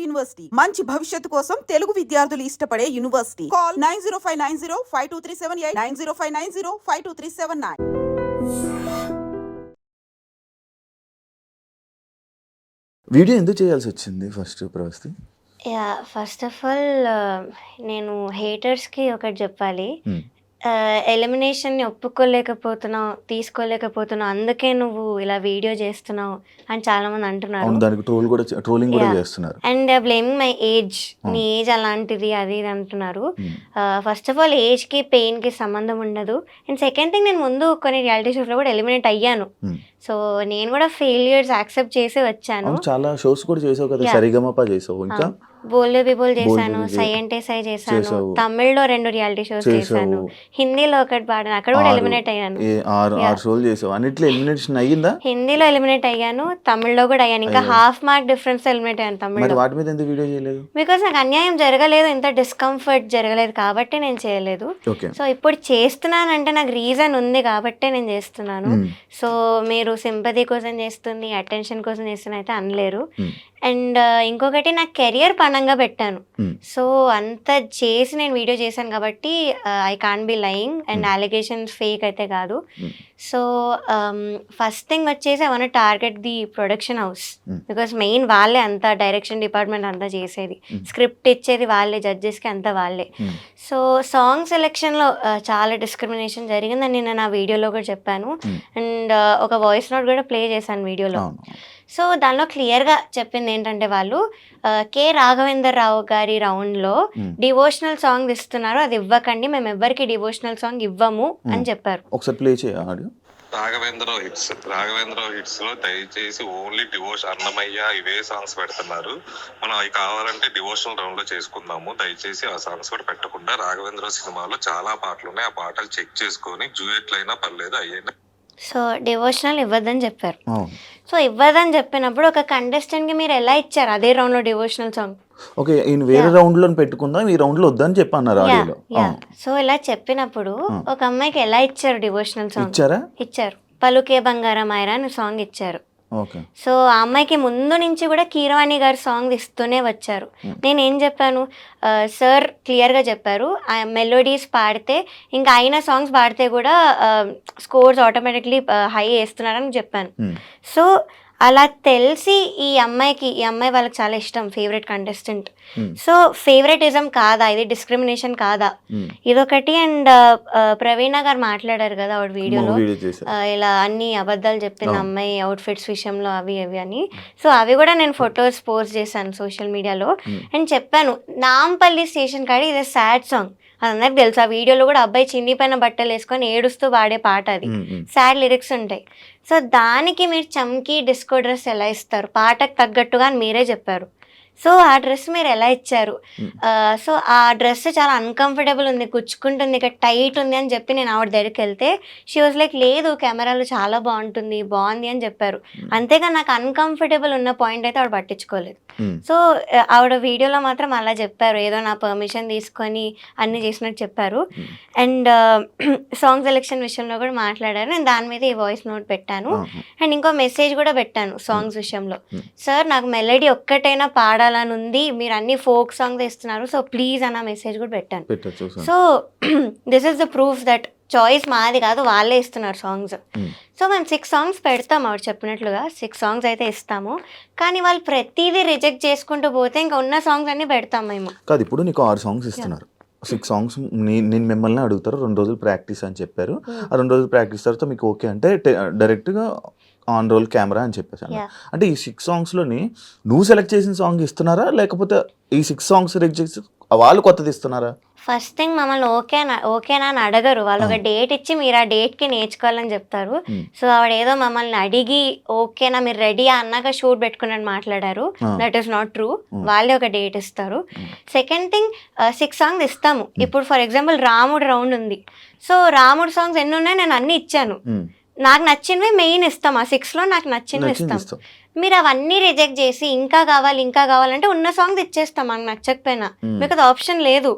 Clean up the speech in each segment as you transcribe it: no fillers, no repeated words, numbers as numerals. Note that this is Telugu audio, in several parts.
యూనివర్సిటీ మంచి భవిష్యత్తు కోసం తెలుగు విద్యార్థులు ఇష్టపడే యూనివర్సిటీ. కాల్ 9059052378 9059052379. వీడియో ఎందుకు చేయాల్సి వచ్చింది first Pravasthi? First of all నేను హేటర్స్కి ఒకటి చెప్పాలి. ఎలిమినేషన్ని ఒప్పుకోలేకపోతున్నావు, తీసుకోలేకపోతున్నావు, అందుకే నువ్వు ఇలా వీడియో చేస్తున్నావు అని చాలా మంది అంటున్నారు. దానికి ట్రోలింగ్ కూడా చేస్తున్నారు. అండ్ బ్లేమింగ్ మై ఏజ్, నీ ఏజ్ అలాంటిది అది ఇది అంటున్నారు. ఫస్ట్ ఆఫ్ ఆల్ ఏజ్కి పెయిన్కి సంబంధం ఉండదు. అండ్ సెకండ్ థింగ్, నేను ముందు కొన్ని రియాలిటీ షోస్లో కూడా ఎలిమినేట్ అయ్యాను. సో నేను కూడా ఫెయిల్యూర్స్ యాక్సెప్ట్ చేసి వచ్చాను. చాలా షోస్ కూడా చేసావు కదా, సరిగమప చేసావు, ఇంకా బోల్డే బిబోల్ చేశాను, సై అంటే సై చేశాను, తమిళ్లో 2 రియాలిటీ షోస్ చేశాను, హిందీలో ఒకటి పాడాను, అక్కడ కూడా ఎలిమినేట్ అయ్యాను. హిందీలో ఎలిమినేట్ అయ్యాను, తమిళ్లో కూడా అయ్యాను. ఇంకా హాఫ్ మార్క్ డిఫరెన్స్ ఎలిమినేట్ అయ్యాను తమిళ్లో. బికాస్ నాకు అన్యాయం జరగలేదు, ఇంత డిస్కంఫర్ట్ జరగలేదు కాబట్టి నేను చేయలేదు. సో ఇప్పుడు చేస్తున్నానంటే నాకు రీజన్ ఉంది కాబట్టి నేను చేస్తున్నాను. సో మీరు సింపతి కోసం చేస్తుంది, అటెన్షన్ కోసం చేస్తున్నా అయితే అనలేరు. అండ్ ఇంకొకటి నా కెరియర్ పణంగా పెట్టాను. సో అంత చేసి నేను వీడియో చేశాను కాబట్టి I can't be lying. And alligations fake అయితే కాదు. సో ఫస్ట్ థింగ్ వచ్చేసి I want target the production house. Because main వాళ్ళే అంతా, డైరెక్షన్ డిపార్ట్మెంట్ అంతా చేసేది, స్క్రిప్ట్ ఇచ్చేది వాళ్ళే, జడ్జెస్కి అంతా వాళ్ళే. సో సాంగ్ సెలెక్షన్లో చాలా డిస్క్రిమినేషన్ జరిగిందని నేను నా వీడియోలో కూడా చెప్పాను. అండ్ ఒక వాయిస్ నోట్ కూడా ప్లే చేశాను వీడియోలో. సో దానిలో క్లియర్గా చెప్పింది ఏంటంటే, వాళ్ళు కె రాఘవేందర్ రావు గారి రౌండ్లో డివోషనల్ సాంగ్ ఇస్తున్నారు, అది ఇవ్వకండి, మేము ఎవ్వరికి డివోషనల్ సాంగ్ ఇవ్వము అని చెప్పారు. ఒకసారి ప్లే చేయాలి. రాఘవేంద్ర హిట్స్ లో దయచేసి ఓన్లీ డివోషన్, అన్నమయ్య ఇవే సాంగ్స్ పెడుతున్నారు. మనం అవి కావాలంటే డివోషనల్ రౌండ్ లో చేసుకుందాము. దయచేసి ఆ సాంగ్స్ కూడా పెట్టకుండా, రాఘవేంద్ర సినిమాలో చాలా పాటలు ఉన్నాయి, ఆ పాటలు చెక్ చేసుకొని డ్యూయెట్లు అయినా పర్లేదు అయ్యైనా. సో డివోషనల్ ఇవ్వద్దని చెప్పారు. సో ఇవ్వదని చెప్పినప్పుడు ఒక కంటెస్టెంట్కి మీరు ఎలా ఇచ్చారు అదే రౌండ్లో డివోషనల్ సాంగ్? ఓకే, వేరే రౌండ్ లో పెట్టుకుందాం, ఈ రౌండ్ లో వద్దని చెప్పన్నారు. సో ఇలా చెప్పినప్పుడు ఒక అమ్మాయికి ఎలా ఇచ్చారు డివోషనల్ సాంగ్? ఇచ్చారు. పలుకే బంగారం ఆయరా అని సాంగ్ ఇచ్చారు. సో ఆ అమ్మాయికి ముందు నుంచి కూడా కీరవాణి గారు సాంగ్ ఇస్తూనే వచ్చారు. నేనేం చెప్పాను, సార్ క్లియర్గా చెప్పారు, మెలోడీస్ పాడితే ఇంకా అయిన సాంగ్స్ పాడితే కూడా స్కోర్స్ ఆటోమేటిక్లీ హై వేస్తున్నారని చెప్పాను. సో అలా తెలిసి ఈ అమ్మాయి వాళ్ళకి చాలా ఇష్టం, ఫేవరెట్ కంటెస్టెంట్. సో ఫేవరెటిజం కాదా ఇది, డిస్క్రిమినేషన్ కాదా ఇదొకటి. అండ్ ప్రవీణ గారు మాట్లాడారు కదా ఆవిడ వీడియోలో, ఇలా అన్ని అబద్ధాలు చెప్పిన అమ్మాయి అవుట్ఫిట్స్ విషయంలో అవి అని. సో అవి కూడా నేను ఫొటోస్ పోస్ట్ చేశాను సోషల్ మీడియాలో. అండ్ చెప్పాను, నాంపల్లి స్టేషన్ కాడి ఇది సాడ్ సాంగ్, అది అందరికి తెలుసు. ఆ వీడియోలో కూడా అబ్బాయి చిన్నిపైన బట్టలు వేసుకొని ఏడుస్తూ పాడే పాట, అది సాడ్ లిరిక్స్ ఉంటాయి. సో దానికి మీరు చమ్కీ డిస్కో డ్రెస్ ఎలా ఇస్తారు, పాటకు తగ్గట్టుగా అని మీరే చెప్పారు. సో ఆ డ్రెస్ మీరు ఎలా ఇచ్చారు? సో ఆ డ్రెస్ చాలా అన్కంఫర్టబుల్ ఉంది, గుచ్చుకుంటుంది, ఇక్కడ టైట్ ఉంది అని చెప్పి నేను ఆవిడ దగ్గరికి వెళ్తే షీ వాజ్ లైక్, లేదు కెమెరాలో చాలా బాగుంది అని చెప్పారు. అంతేగా నాకు అన్కంఫర్టబుల్ ఉన్న పాయింట్ అయితే ఆవిడ పట్టించుకోలేదు. సో ఆవిడ వీడియోలో మాత్రం అలా చెప్పారు, ఏదో నా పర్మిషన్ తీసుకొని అన్నీ చేసినట్టు చెప్పారు. అండ్ సాంగ్ సెలెక్షన్ విషయంలో కూడా మాట్లాడారు. నేను దాని మీద ఈ వాయిస్ నోట్ పెట్టాను. అండ్ ఇంకో మెసేజ్ కూడా పెట్టాను సాంగ్స్ విషయంలో, సార్ నాకు మెలడీ ఒక్కటైనా పాడాలని ఉంది, మీరు అన్ని ఫోక్ సాంగ్స్ ఇస్తున్నారు, సో ప్లీజ్ అన్న మెసేజ్ కూడా పెట్టాను. So this is the proof that choice మాది కాదు, వాళ్ళే ఇస్తున్నారు సాంగ్స్. సో మేము 6 సాంగ్స్ పెడతాం, ఆవిడ చెప్పినట్లుగా 6 సాంగ్స్ అయితే ఇస్తాము. కానీ వాళ్ళు ప్రతిదీ రిజెక్ట్ చేసుకుంటూ పోతే ఇంకా ఉన్న సాంగ్స్ అన్ని పెడతాం మేము. కాదు, ఇప్పుడు నీకు 6 సాంగ్స్ ఇస్తున్నారు, 6 సాంగ్స్ నేను మిమ్మల్ని అడుగుతారు, 2 రోజులు ప్రాక్టీస్ అని చెప్పారు. ఆ 2 రోజులు ప్రాక్టీస్ తర్వాత మీకు ఓకే అంటే డైరెక్ట్గా ఆన్ రోల్ కెమెరా అని చెప్పేసాను. అంటే ఈ 6 సాంగ్స్లోని నువ్వు సెలెక్ట్ చేసిన సాంగ్ ఇస్తున్నారా, లేకపోతే ఈ 6 సాంగ్స్ సెలెక్ట్ చేసి వాళ్ళు కొత్తది ఇస్తున్నారా? ఫస్ట్ థింగ్ మమ్మల్ని ఓకేనా అని అడగరు, వాళ్ళు ఒక డేట్ ఇచ్చి మీరు ఆ డేట్కి నేర్చుకోవాలని చెప్తారు. సో ఆవిడ ఏదో మమ్మల్ని అడిగి ఓకేనా మీరు రెడీ అన్నాక షూట్ పెట్టుకున్నట్టు మాట్లాడారు. That is not true. వాళ్ళే ఒక డేట్ ఇస్తారు. సెకండ్ థింగ్, 6 సాంగ్స్ ఇస్తాము. ఇప్పుడు ఫర్ ఎగ్జాంపుల్ రాముడు రౌండ్ ఉంది, సో రాముడు సాంగ్స్ ఎన్ని ఉన్నాయి నేను అన్ని ఇచ్చాను. నాకు నచ్చినవి మెయిన్ ఇస్తాం, ఆ 6లో నాకు నచ్చినవి ఇస్తాం. మీరు అవన్నీ రిజెక్ట్ చేసి ఇంకా కావాలంటే ఉన్న సాంగ్స్ ఇచ్చేస్తాం మనకు నచ్చకపోయినా, మీకు అది ఆప్షన్ లేదు.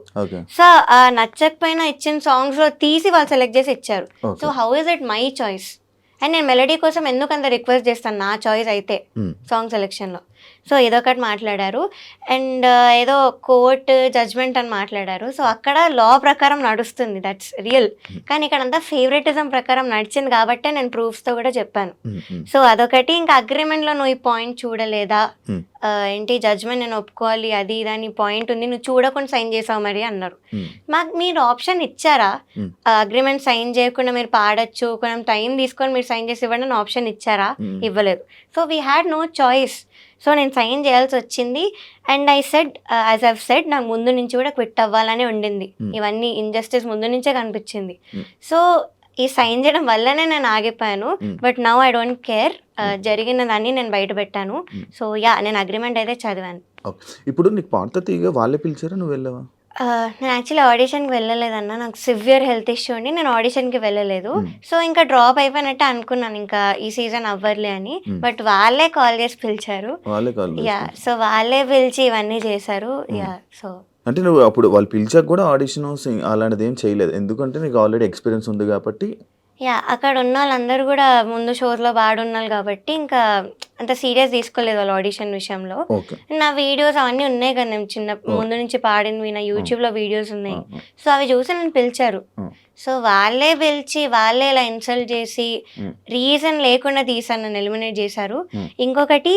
సో ఆ నచ్చకపోయినా ఇచ్చిన సాంగ్స్ లో తీసి వాళ్ళు సెలెక్ట్ చేసి ఇచ్చారు. So how is it my choice? And నేను మెలడీ కోసం ఎందుకు అంత రిక్వెస్ట్ చేస్తాను, నా చాయిస్ అయితే సాంగ్ సెలెక్షన్లో. సో ఏదో ఒకటి మాట్లాడారు. అండ్ ఏదో కోర్ట్ జడ్జ్మెంట్ అని మాట్లాడారు. సో అక్కడ లా ప్రకారం నడుస్తుంది, దట్స్ రియల్. కానీ ఇక్కడ అంతా ఫేవరెటిజం ప్రకారం నడిచింది కాబట్టే నేను ప్రూఫ్స్తో కూడా చెప్పాను. సో అదొకటి. ఇంకా అగ్రిమెంట్లో నువ్వు ఈ పాయింట్ చూడలేదా, ఏంటి జడ్జ్మెంట్ నేను ఒప్పుకోవాలి అది దాని పాయింట్ ఉంది, నువ్వు చూడకుండా సైన్ చేసావు మరి అన్నారు. మాకు మీరు ఆప్షన్ ఇచ్చారా, అగ్రిమెంట్ సైన్ చేయకుండా మీరు పాడొచ్చు, కొంచెం టైం తీసుకొని మీరు సైన్ చేసి ఇవ్వండి అని ఆప్షన్ ఇచ్చారా? ఇవ్వలేదు. So we had no choice. So నేను సైన్ చేయాల్సి వచ్చింది. And I said, as I've said, నాకు ముందు నుంచి కూడా క్విట్ అవ్వాలనే ఉండింది. ఇవన్నీ ఇంజస్టిస్ ముందు నుంచే కనిపించింది. సో ఈ సైన్ చేయడం వల్లనే నేను ఆగిపోయాను. But now I don't care, జరిగిన దాన్ని నేను బయట పెట్టాను. సో యా, నేను అగ్రిమెంట్ అయితే చదివాను. ఇప్పుడు నీకు పాడతా తీగ వాళ్ళే పిలిచారా, నువ్వు వెళ్ళావా? నేను యాక్చువల్లీ ఆడిషన్కి వెళ్ళలేదన్న, నాకు సివియర్ హెల్త్ ఇష్యూ ఉండి నేను ఆడిషన్కి వెళ్ళలేదు. సో ఇంకా డ్రాప్ అయిపోయినట్టే అనుకున్నాను, ఇంకా ఈ సీజన్ అవ్వర్లే అని. బట్ వాళ్ళే కాల్ చేసి పిలిచారు. యా, సో వాళ్ళే పిలిచి ఇవన్నీ చేశారు. యా, సో అంటే నువ్వు అప్పుడు వాళ్ళు పిలిచాక కూడా ఆడిషన్ అలాంటిది ఏం చేయలేదు, ఎందుకంటే నీకు ఆల్రెడీ ఎక్స్పీరియన్స్ ఉంది కాబట్టి. యా, అక్కడ ఉన్న వాళ్ళందరూ కూడా ముందు షోస్లో బాడున్నారు కాబట్టి ఇంకా అంత సీరియస్ తీసుకోలేదు వాళ్ళు ఆడిషన్ విషయంలో. నా వీడియోస్ అవన్నీ ఉన్నాయి కదా, నేను చిన్న ముందు నుంచి పాడినవి నా యూట్యూబ్లో వీడియోస్ ఉన్నాయి. సో అవి చూసి నన్ను పిలిచారు. సో వాళ్ళే పిలిచి వాళ్ళే ఇలా ఇన్సల్ట్ చేసి రీజన్ లేకుండా తీసాను, నన్ను ఎలిమినేట్ చేశారు. ఇంకొకటి,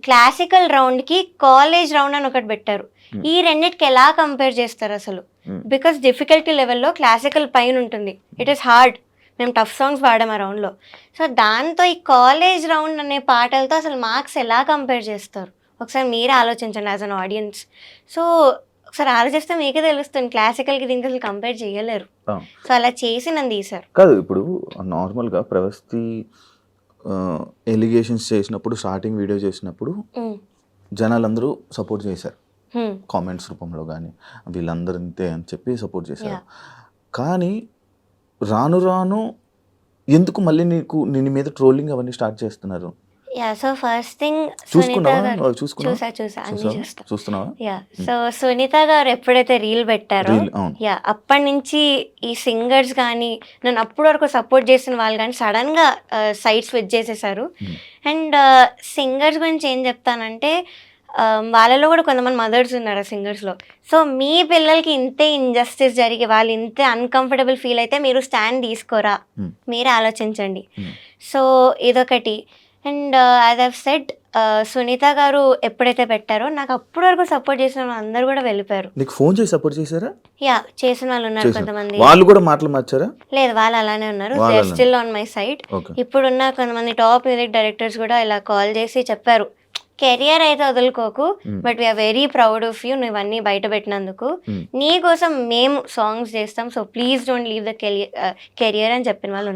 క్లాసికల్ రౌండ్కి కాలేజ్ రౌండ్ అని ఒకటి పెట్టారు. ఈ రెండింటికి ఎలా కంపేర్ చేస్తారు అసలు? బికాస్ డిఫికల్టీ లెవెల్లో క్లాసికల్ పైన ఉంటుంది, ఇట్ ఈస్ హార్డ్. మేము టఫ్ సాంగ్స్ పాడాం ఆ రౌండ్లో. సో దాంతో ఈ కాలేజ్ రౌండ్ అనే పాటలతో అసలు మార్క్స్ ఎలా కంపేర్ చేస్తారు? ఒకసారి మీరే ఆలోచించండి యాజ్ అన్ ఆడియన్స్. సో ఒకసారి ఆలోచిస్తే మీకే తెలుస్తుంది, క్లాసికల్కి దీనికి అసలు కంపేర్ చేయలేరు. సో అలా చేసి నన్ను తీశారు. కాదు, ఇప్పుడు నార్మల్గా ప్రవస్తి ఎలిగేషన్స్ చేసినప్పుడు, స్టార్టింగ్ వీడియో చేసినప్పుడు జనాలందరూ సపోర్ట్ చేశారు, కామెంట్స్ రూపంలో కానీ వీళ్ళందరూ ఇంతే అని చెప్పి సపోర్ట్ చేశారు. కానీ రాను రాను ఎందుకు మళ్ళీ నీ మీద ట్రోలింగ్ అవన్నీ స్టార్ట్ చేస్తున్నారు? యా, సో ఫస్ట్ థింగ్ చూస్తున్నావా? యా, సో సునీత గారు ఎప్పుడైతే రీల్ పెట్టారో, యా, అప్పటి నుంచి ఈ సింగర్స్ కానీ నన్ను అప్పటి వరకు సపోర్ట్ చేసిన వాళ్ళు కానీ సడన్ గా సైడ్ స్విచ్ చేసేసారు. అండ్ సింగర్స్ గురించి ఏం చెప్తానంటే, వాళ్ళలో కూడా కొంతమంది మదర్స్ ఉన్నారు ఆ సింగర్స్లో. సో మీ పిల్లలకి ఇంతే ఇంజస్టిస్ జరిగి వాళ్ళు ఇంతే అన్కంఫర్టబుల్ ఫీల్ అయితే మీరు స్టాండ్ తీసుకోరా, మీరే ఆలోచించండి. సో ఇదొకటి. And as I've said, Sunitha గారు ఎప్పుడైతే పెట్టారో నాకు అప్పటి వరకు సపోర్ట్ చేసిన వాళ్ళందరూ కూడా వెళ్ళిపోయారు. నీకు ఫోన్ చేసి సపోర్ట్ చేశారా? యా, చేసిన వాళ్ళు ఉన్నారు కొంతమంది. వాళ్ళు కూడా మాటలు మార్చారా? లేదు, వాళ్ళు అలానే ఉన్నారు, they are still on my side. ఇప్పుడున్న కొంతమంది టాప్ మ్యూజిక్ డైరెక్టర్స్ కూడా ఇలా కాల్ చేసి చెప్పారు, కెరియర్ అయితే వదులుకోకు, but we're very proud of you, నువ్వు ఇవన్నీ బయట పెట్టినందుకు. నీ కోసం మేము సాంగ్స్ చేస్తాం, so please don't leave the career అని చెప్పిన వాళ్ళు ఉన్నారు.